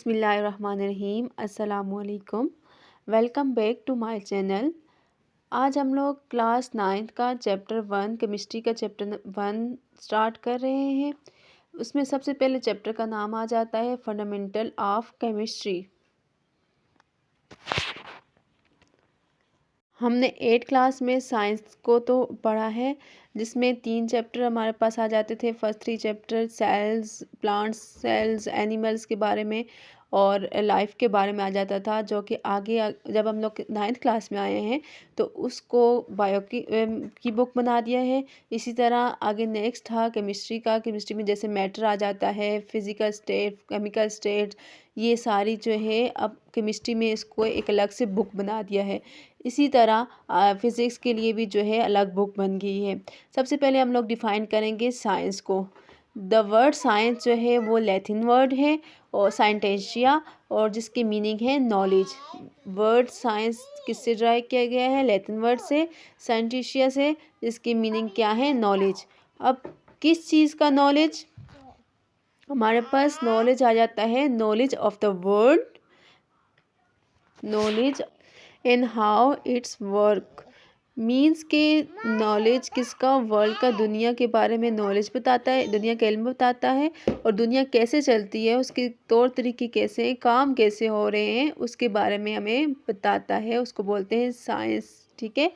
बिस्मिल्लाहिर्रहमानिर्रहीम अस्सलामुअलैकुम। Welcome back to my channel. आज हम लोग क्लास 9th का चैप्टर 1 केमिस्ट्री का चैप्टर 1 स्टार्ट कर रहे हैं। उसमें सबसे पहले चैप्टर का नाम आ जाता है फंडामेंटल ऑफ केमिस्ट्री। हमने 8 क्लास में साइंस को तो पढ़ा है, जिसमें 3 चैप्टर हमारे पास आ जाते थे। First 3 chapter cells, plants, cells, animals के बारे में और लाइफ के बारे में आ जाता था, जो कि आगे जब हम लोग 9th क्लास में आए हैं तो उसको बायो की बुक बना दिया है। इसी तरह आगे नेक्स्ट था केमिस्ट्री का। केमिस्ट्री में जैसे मैटर आ जाता है, फिज़िकल स्टेट, केमिकल स्टेट, ये सारी जो है अब केमिस्ट्री में इसको एक अलग से बुक बना दिया है। इसी तरह फ़िज़िक्स के लिए भी जो है अलग बुक बन गई है। सबसे पहले हम लोग डिफ़ाइन करेंगे साइंस को। द वर्ड साइंस जो है वो लैटिन वर्ड है और साइंटेशिया, और जिसकी मीनिंग है नॉलेज। वर्ड साइंस किससे ड्राइव किया गया है? लैटिन वर्ड से, साइंटेशिया से, जिसकी मीनिंग क्या है? नॉलेज। अब किस चीज़ का नॉलेज? हमारे पास नॉलेज आ जाता है knowledge of the world, knowledge in how it's work. Means के नॉलेज किसका? वर्ल्ड का, दुनिया के बारे में नॉलेज बताता है, दुनिया का इल्म बताता है, और दुनिया कैसे चलती है, उसके तौर तरीके कैसे, काम कैसे हो रहे हैं, उसके बारे में हमें बताता है। उसको बोलते हैं साइंस। ठीक है,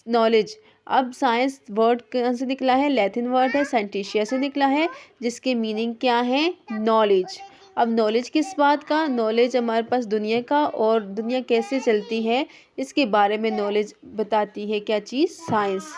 नॉलेज। अब साइंस वर्ड कहाँ से निकला है? लैटिन वर्ड है, साइंटिशिया से निकला है, जिसकी मीनिंग क्या है? नॉलेज। अब नॉलेज किस बात का? नॉलेज हमारे पास दुनिया का, और दुनिया कैसे चलती है इसके बारे में नॉलेज बताती है क्या चीज़? साइंस।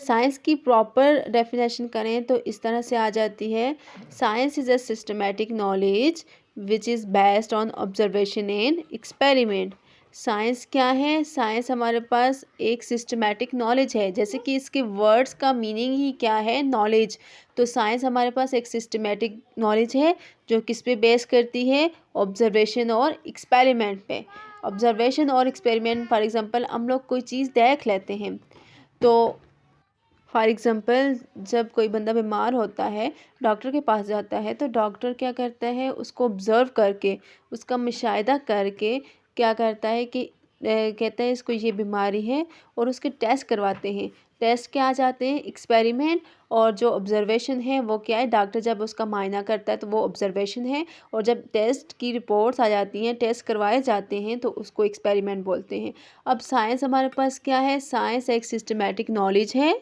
साइंस की प्रॉपर डेफिनेशन करें तो इस तरह से आ जाती है, science is a systematic knowledge which is based on observation and experiment. Science क्या है? साइंस हमारे पास एक सिस्टमैटिक नॉलेज है, जैसे कि इसके वर्ड्स का मीनिंग ही क्या है? नॉलेज। तो साइंस हमारे पास एक सिस्टमैटिक नॉलेज है जो किस पे बेस करती है? ऑब्जर्वेशन और एक्सपेरिमेंट पे। ऑब्जर्वेशन और एक्सपेरिमेंट, फॉर एग्जांपल हम लोग कोई चीज़ देख लेते हैं, तो फॉर एग्ज़ाम्पल जब कोई बंदा बीमार होता है, डॉक्टर के पास जाता है, तो डॉक्टर क्या करता है? उसको ऑब्ज़र्व करके, उसका मुशाहिदा करके क्या करता है कि कहता है इसको ये बीमारी है, और उसके टेस्ट करवाते हैं। टेस्ट क्या आ जाते हैं? एक्सपेरिमेंट। और जो ऑब्ज़र्वेशन है वो क्या है? डॉक्टर जब उसका मायना करता है तो वो ऑब्ज़र्वेशन है, और जब टेस्ट की रिपोर्ट्स आ जाती हैं, टेस्ट करवाए जाते हैं, तो उसको एक्सपेरिमेंट बोलते हैं। अब साइंस हमारे पास क्या है? साइंस एक सिस्टमैटिक नॉलेज है,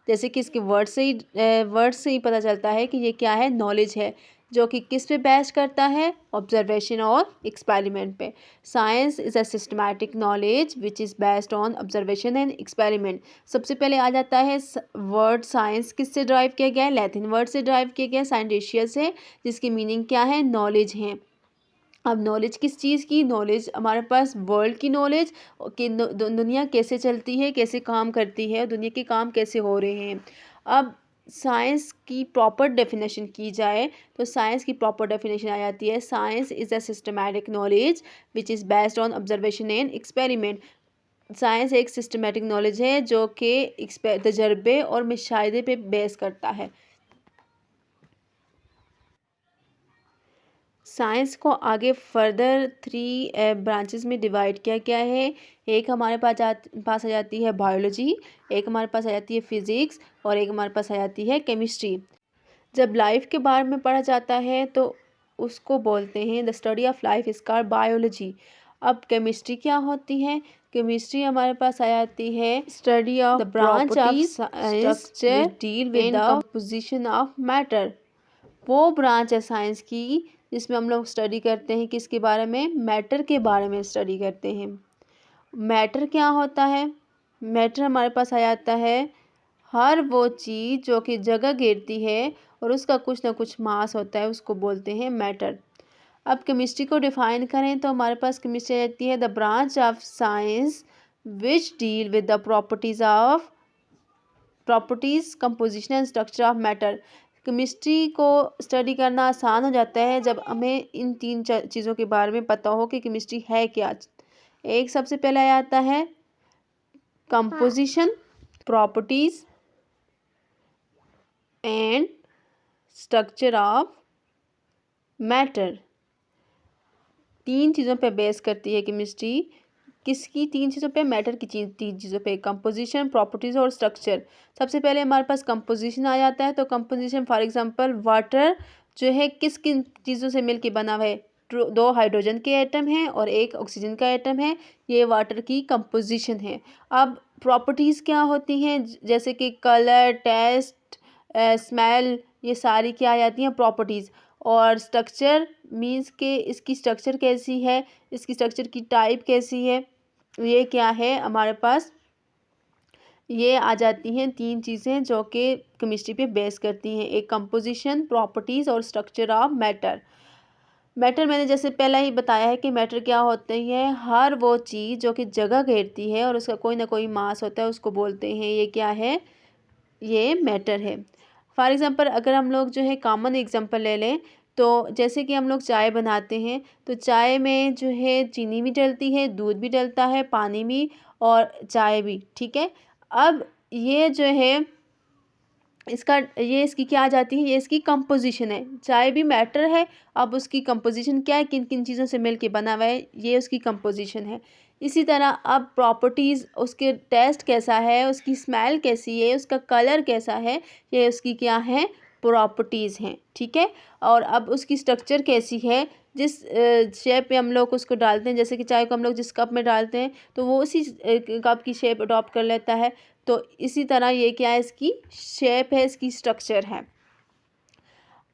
जैसे कि इसके वर्ड से ही पता चलता है कि ये क्या है? नॉलेज है, जो कि किस पे बेस करता है? ऑब्जर्वेशन और एक्सपेरिमेंट पे। Science is a systematic knowledge which is based on observation and experiment. सबसे पहले आ जाता है वर्ड साइंस किससे ड्राइव किया गया है? लैटिन वर्ड से ड्राइव किया गया है, साइंटिशिया से, जिसकी मीनिंग क्या है? नॉलेज है। अब नॉलेज किस चीज़ की? नॉलेज हमारे पास वर्ल्ड की नॉलेज कि दुनिया कैसे चलती है, कैसे काम करती है, दुनिया के काम कैसे हो रहे हैं। अब साइंस की प्रॉपर डेफिनेशन की जाए तो साइंस की प्रॉपर डेफिनेशन आ जाती है, science is a systematic knowledge which is based on observation and experiment. Science एक सिस्टमैटिक नॉलेज है जो कि तजर्बे और मुशाहिदे पे बेस करता है। साइंस को आगे फर्दर 3 ब्रांचेस में डिवाइड किया गया है। एक हमारे पास आ जाती है बायोलॉजी, एक हमारे पास आ जाती है फिज़िक्स, और एक हमारे पास आ जाती है केमिस्ट्री। जब लाइफ के बारे में पढ़ा जाता है तो उसको बोलते हैं the study of life is called biology. अब केमिस्ट्री क्या होती है? केमिस्ट्री हमारे पास आ जाती है study of the branch of science which deal with the composition of matter. वो ब्रांच है साइंस की जिसमें हम लोग स्टडी करते हैं किसके बारे में? मैटर के बारे में स्टडी करते हैं। मैटर क्या होता है? मैटर हमारे पास आ जाता है हर वो चीज़ जो कि जगह घेरती है और उसका कुछ ना कुछ मास होता है, उसको बोलते हैं मैटर। अब केमिस्ट्री को डिफाइन करें तो हमारे पास केमिस्ट्री आ जाती है the branch of science which deal with the properties composition and structure of matter. Chemistry को स्टडी करना आसान हो जाता है जब हमें इन 3 चीज़ों के बारे में पता हो कि केमिस्ट्री है क्या। एक सबसे पहले आ जाता है composition, properties and structure of matter. 3 चीज़ों पे बेस करती है केमिस्ट्री। किसकी 3 चीज़ों पे? मैटर की 3 चीज़ों पे, कंपोजिशन, प्रॉपर्टीज़ और स्ट्रक्चर। सबसे पहले हमारे पास कंपोजिशन आ जाता है। तो कंपोजिशन फॉर एग्जांपल वाटर जो है किस किन चीज़ों से मिलके बना हुआ है? 2 हाइड्रोजन के एटम हैं और 1 ऑक्सीजन का एटम है। ये वाटर की कंपोजिशन है। अब प्रॉपर्टीज़ क्या होती हैं? जैसे कि कलर, टेस्ट, स्मेल, ये सारी क्या आ जाती हैं? प्रॉपर्टीज़। और स्ट्रक्चर मीन्स के इसकी स्ट्रक्चर कैसी है, इसकी स्ट्रक्चर की टाइप कैसी है, ये क्या है हमारे पास? ये आ जाती हैं 3 चीज़ें जो कि केमिस्ट्री पे बेस करती हैं। एक कंपोजिशन, प्रॉपर्टीज़ और स्ट्रक्चर ऑफ मैटर। मैटर मैंने जैसे पहला ही बताया है कि मैटर क्या होते हैं? हर वो चीज़ जो कि जगह घेरती है और उसका कोई ना कोई मास होता है, उसको बोलते हैं ये क्या है? ये मैटर है। फॉर एग्ज़ाम्पल अगर हम लोग जो है कॉमन एग्ज़ाम्पल ले लें, तो जैसे कि हम लोग चाय बनाते हैं, तो चाय में जो है चीनी भी डलती है, दूध भी डलता है, पानी भी और चाय भी, ठीक है? अब ये जो है इसकी क्या आ जाती है? ये इसकी कंपोजिशन है। चाय भी मैटर है। अब उसकी कंपोजिशन क्या है? किन किन चीज़ों से मिल के बना हुआ है, ये उसकी कंपोजिशन है। इसी तरह अब प्रॉपर्टीज़, उसके टेस्ट कैसा है, उसकी स्मेल कैसी है, उसका कलर कैसा है, ये उसकी क्या है? प्रॉपर्टीज़ हैं, ठीक है? और अब उसकी स्ट्रक्चर कैसी है, जिस शेप में हम लोग उसको डालते हैं, जैसे कि चाय को हम लोग जिस कप में डालते हैं तो वो उसी कप की शेप अडॉप्ट कर लेता है। तो इसी तरह ये क्या है? इसकी शेप है, इसकी स्ट्रक्चर है।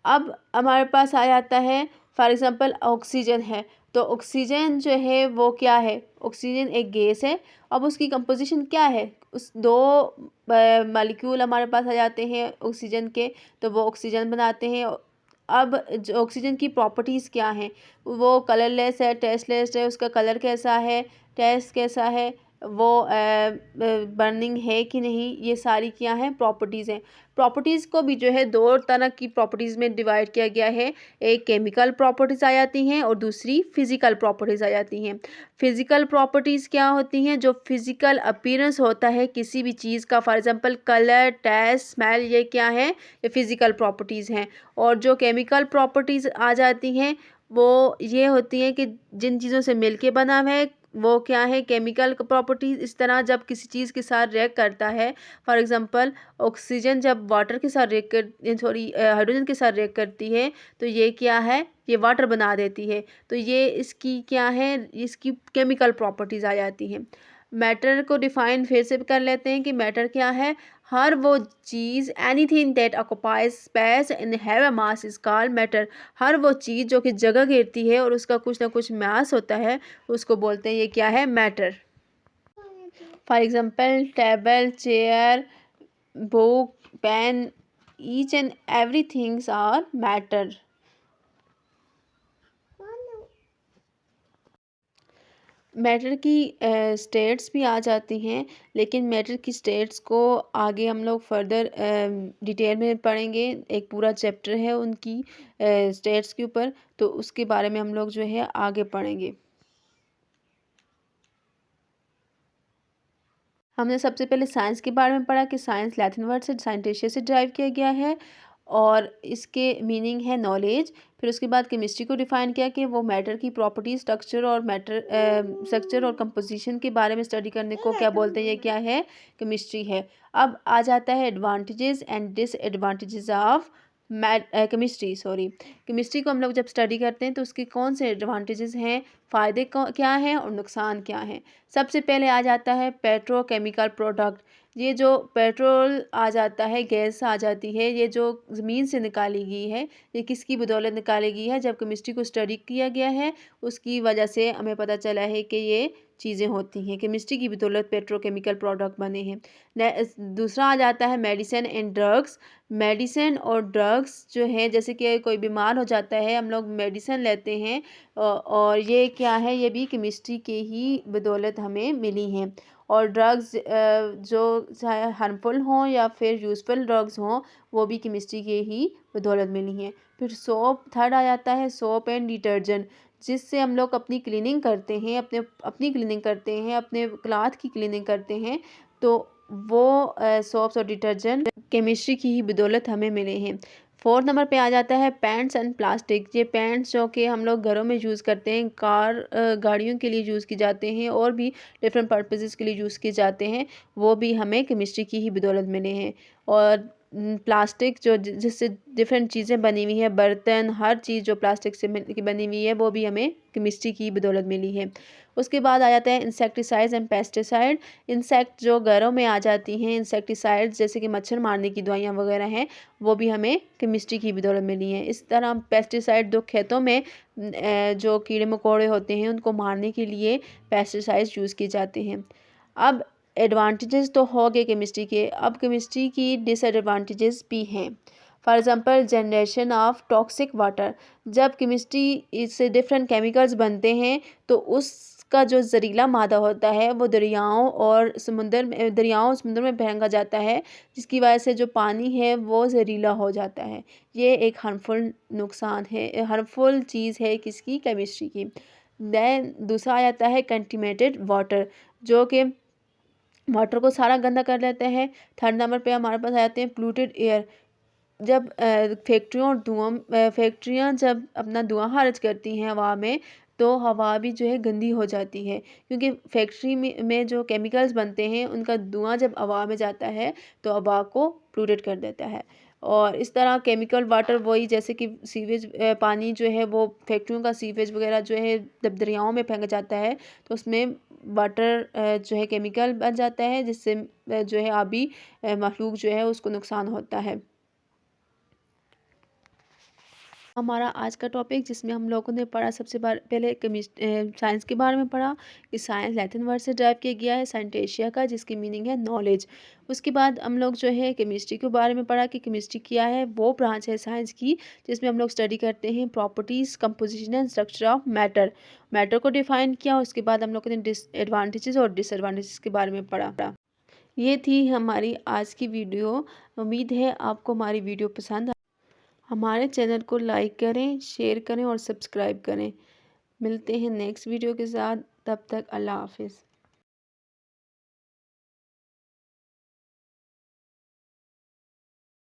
अब हमारे पास आ जाता है फॉर एग्ज़ाम्पल ऑक्सीजन है। तो ऑक्सीजन जो है वो क्या है? ऑक्सीजन एक गैस है। अब उसकी कंपोजिशन क्या है? उस 2 मॉलिक्यूल हमारे पास आ जाते हैं ऑक्सीजन के, तो वो ऑक्सीजन बनाते हैं। अब जो ऑक्सीजन की प्रॉपर्टीज़ क्या हैं? वो कलरलेस है, टेस्टलेस है, उसका कलर कैसा है, टेस्ट कैसा है, वो बर्निंग है कि नहीं, ये सारी क्या हैं? प्रॉपर्टीज़ हैं। प्रॉपर्टीज़ को भी जो है 2 तरह की प्रॉपर्टीज़ में डिवाइड किया गया है। एक केमिकल प्रॉपर्टीज़ आ जाती हैं और दूसरी फिज़िकल प्रॉपर्टीज़ आ जाती हैं। फिज़िकल प्रॉपर्टीज़ क्या होती हैं? जो फिज़िकल अपीयरेंस होता है किसी भी चीज़ का, for example colour, taste, smell, ये क्या है? ये फिज़िकल प्रॉपर्टीज़ हैं। और जो केमिकल प्रॉपर्टीज़ आ जाती हैं वो ये होती हैं कि जिन चीज़ों से मिलके बना हुआ है वो क्या है? Chemical properties. इस तरह जब किसी चीज़ के साथ रिएक्ट करता है, फॉर एग्ज़ाम्पल ऑक्सीजन जब वाटर के साथ हाइड्रोजन के साथ रिएक्ट करती है, तो ये क्या है? ये वाटर बना देती है। तो ये इसकी क्या है? इसकी केमिकल प्रॉपर्टीज़ आ जाती हैं। मैटर को डिफ़ाइन फिर से कर लेते हैं कि मैटर क्या है? हर वो चीज़, anything that occupies space and have a mass is called matter. हर वो चीज़ जो कि जगह घेरती है और उसका कुछ ना कुछ मास होता है, उसको बोलते हैं ये क्या है? Matter. For example table, chair, book, pen, each and everythings are matter. Matter की स्टेट्स भी आ जाती हैं, लेकिन मैटर की स्टेट्स को आगे हम लोग फर्दर डिटेल में पढ़ेंगे। एक पूरा चैप्टर है उनकी स्टेट्स के ऊपर, तो उसके बारे में हम लोग जो है आगे पढ़ेंगे। हमने सबसे पहले साइंस के बारे में पढ़ा कि साइंस लैटिन वर्ड से साइंटिशिया से ड्राइव किया गया है और इसके मीनिंग है नॉलेज। फिर उसके बाद केमिस्ट्री को डिफाइन किया कि वो मैटर की प्रॉपर्टीज, स्ट्रक्चर और कंपोजिशन के बारे में स्टडी करने को क्या बोलते हैं? ये क्या है? केमिस्ट्री है। अब आ जाता है advantages and disadvantages of chemistry को हम लोग जब स्टडी करते हैं तो उसके कौन से एडवांटेजेस हैं, फ़ायदे क्या हैं और नुकसान क्या हैं। सबसे पहले आ जाता है पेट्रोकेमिकल प्रोडक्ट। ये जो पेट्रोल आ जाता है, गैस आ जाती है, ये जो ज़मीन से निकाली गई है, ये किसकी बदौलत निकाली गई है? जब केमिस्ट्री को स्टडी किया गया है उसकी वजह से हमें पता चला है कि ये चीज़ें होती हैं, केमिस्ट्री की बदौलत पेट्रोकेमिकल प्रोडक्ट बने हैं। दूसरा आ जाता है मेडिसिन एंड ड्रग्स। मेडिसिन और ड्रग्स जो है, जैसे कि कोई बीमार हो जाता है, हम लोग मेडिसिन लेते हैं और ये क्या है? ये भी केमिस्ट्री के ही बदौलत हमें मिली हैं। और ड्रग्स जो चाहे हार्मफुल हों या फिर यूज़फुल ड्रग्स हों, वो भी केमिस्ट्री के ही बदौलत मिली हैं। फिर थर्ड आ जाता है सोप एंड डिटर्जेंट, जिससे हम लोग अपनी क्लीनिंग करते हैं, अपनी क्लीनिंग करते हैं, अपने क्लॉथ की क्लीनिंग करते हैं, तो वो सोप्स और डिटर्जेंट केमिस्ट्री की ही बदौलत हमें मिले हैं। 4th नंबर पे आ जाता है पेंट्स एंड प्लास्टिक। ये पेंट्स जो कि हम लोग घरों में यूज़ करते हैं, गाड़ियों के लिए यूज़ किए जाते हैं और भी डिफरेंट पर्पसेस के लिए यूज़ किए जाते हैं, वो भी हमें केमिस्ट्री की ही बदौलत मिले हैं। और प्लास्टिक जो जिससे डिफरेंट चीज़ें बनी हुई हैं, बर्तन, हर चीज़ जो प्लास्टिक से की बनी हुई है, वो भी हमें केमिस्ट्री की बदौलत मिली है। उसके बाद आ जाता है इंसेक्टिसाइड्स एंड पेस्टिसाइड। इंसेक्ट जो घरों में आ जाती हैं, इंसेक्टिसाइड्स जैसे कि मच्छर मारने की दवाइयाँ वगैरह हैं, वो भी हमें केमिस्ट्री की बदौलत मिली हैं। इस तरह पेस्टिसाइड जो खेतों में जो कीड़े मकोड़े होते हैं, उनको मारने के लिए पेस्टिसाइड्स यूज़ किए जाते हैं। अब एडवांटेजेस तो हो गए केमिस्ट्री के, अब केमिस्ट्री की डिसएडवांटेजेस भी हैं। For example generation of toxic water. जब केमिस्ट्री से डिफरेंट केमिकल्स बनते हैं तो उसका जो जहरीला मादा होता है वो समुद्र में फेंका जाता है, जिसकी वजह से जो पानी है वो जहरीला हो जाता है। ये एक हार्मफुल चीज़ है किसकी, केमिस्ट्री की। देन दूसरा आ जाता है कंटेमिनेटेड वाटर, जो कि वाटर को सारा गंदा कर लेते हैं। 3rd नंबर पे हमारे पास आ जाते हैं पोल्यूटेड एयर। जब फैक्ट्रियाँ जब अपना धुआं खारिज करती हैं हवा में, तो हवा भी जो है गंदी हो जाती है, क्योंकि फैक्ट्री में जो केमिकल्स बनते हैं उनका धुआं जब हवा में जाता है तो हवा को पोल्यूटेड कर देता है। और इस तरह केमिकल वाटर वही जैसे कि सीवेज पानी जो है वो फैक्ट्रियों का सीवेज वगैरह जो है जब दरियाओं में फेंका जाता है तो उसमें वाटर जो है केमिकल बन जाता है, जिससे जो है आबी मखलूक जो है उसको नुकसान होता है। हमारा आज का टॉपिक जिसमें हम लोगों ने पढ़ा सबसे पहले साइंस के बारे में पढ़ा कि साइंस लैटिन वर्ड से ड्राइव किया गया है साइंटेशिया का, जिसकी मीनिंग है नॉलेज। उसके बाद हम लोग जो है केमिस्ट्री के बारे में पढ़ा कि केमिस्ट्री क्या है, वो ब्रांच है साइंस की जिसमें हम लोग स्टडी करते हैं properties, composition and structure of matter को डिफाइन किया। उसके बाद हम लोगों ने एडवांटेजेस और डिसएडवांटेजेस के बारे में पढ़ा। ये थी हमारी आज की वीडियो। उम्मीद है आपको हमारी वीडियो पसंद। हमारे चैनल को लाइक करें, शेयर करें और सब्सक्राइब करें। मिलते हैं नेक्स्ट वीडियो के साथ, तब तक अल्लाह हाफिज़।